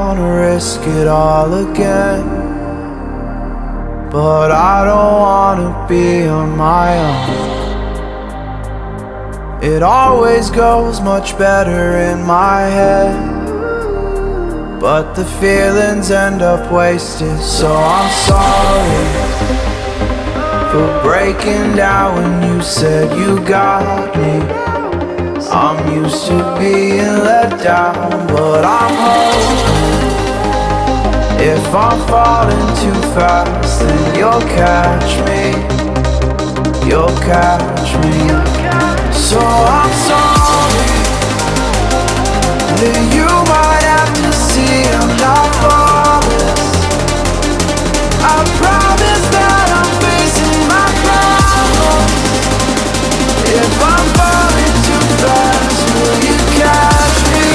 wanna risk it all again, but I don't wanna be on my own. It always goes much better in my head, but the feelings end up wasted. So I'm sorry for breaking down when you said you got me. I'm used to being let down, but I'm hoping if I'm falling too fast, then you'll catch me. You'll catch me. So I'm sorry that you might have to see I'm not flawless. I promise that I'm facing my problems. If I'm falling too fast, will you catch me?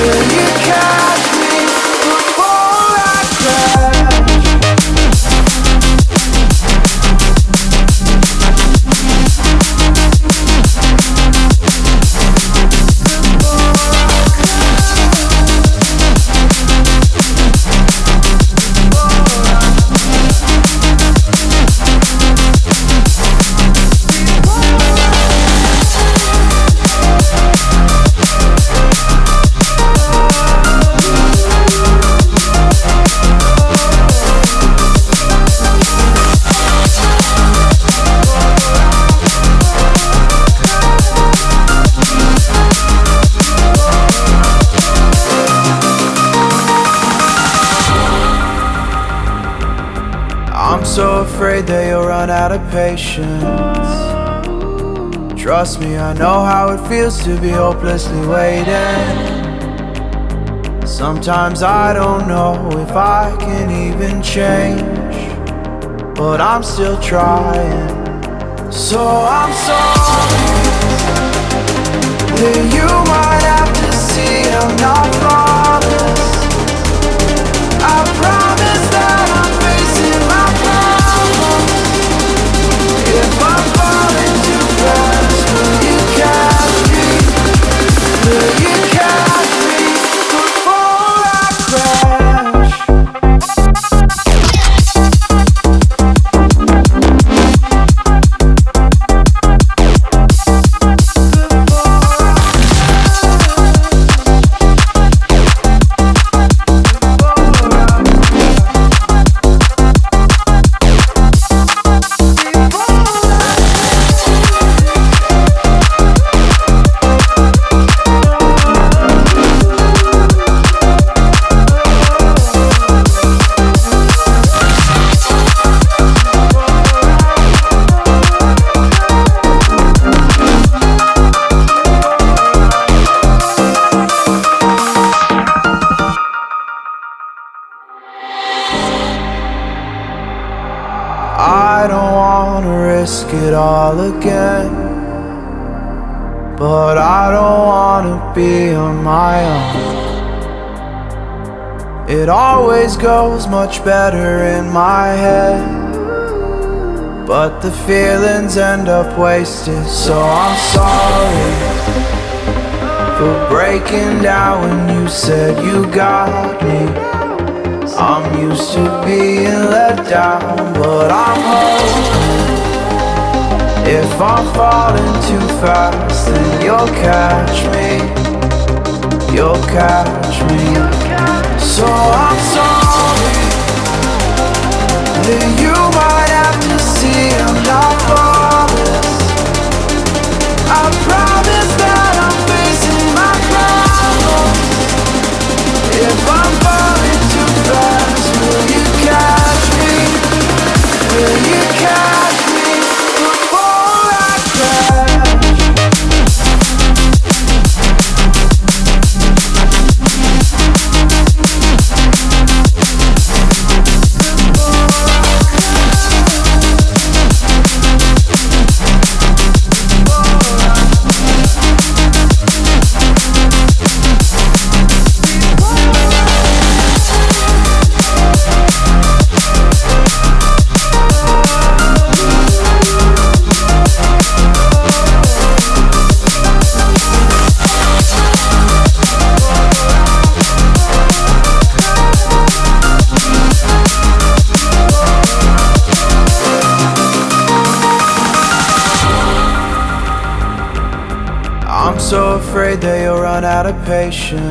Will you catch me before I crash? So afraid that you'll run out of patience. Trust me, I know how it feels to be hopelessly waiting. Sometimes I don't know if I can even change, but I'm still trying. So I'm sorry that you might have to see I'm not flawless. I promise that I'm facing my problems. If I'm falling too fast, will you catch me? Will you catch me before I crash? I don't wanna risk it all again, but I don't wanna be on my own. It always goes much better in my head, but the feelings end up wasted. So I'm sorry for breaking down when you said you got me. I'm used to being let down, but I'm hoping if I'm falling too fast, then you'll catch me. You'll catch me. So I'm sorry that you might have to see I'm not flawless. I promise that I'm facing my problems. If I'm falling too fast, will you catch me? Will you catch me before I crash? I'm so afraid that you'll run out of patience.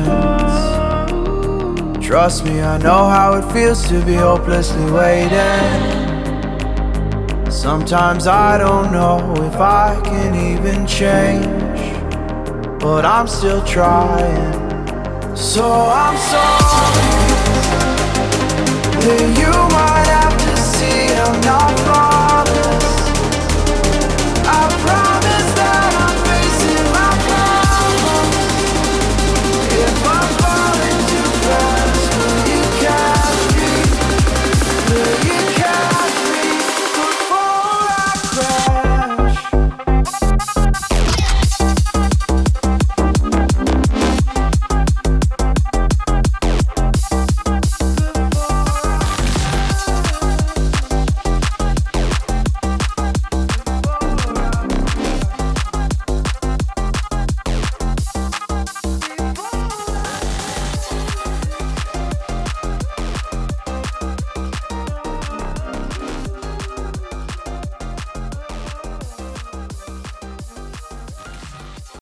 Trust me, I know how it feels to be hopelessly waiting. Sometimes I don't know if I can even change, but I'm still trying. So I'm sorry that you might have to see I'm not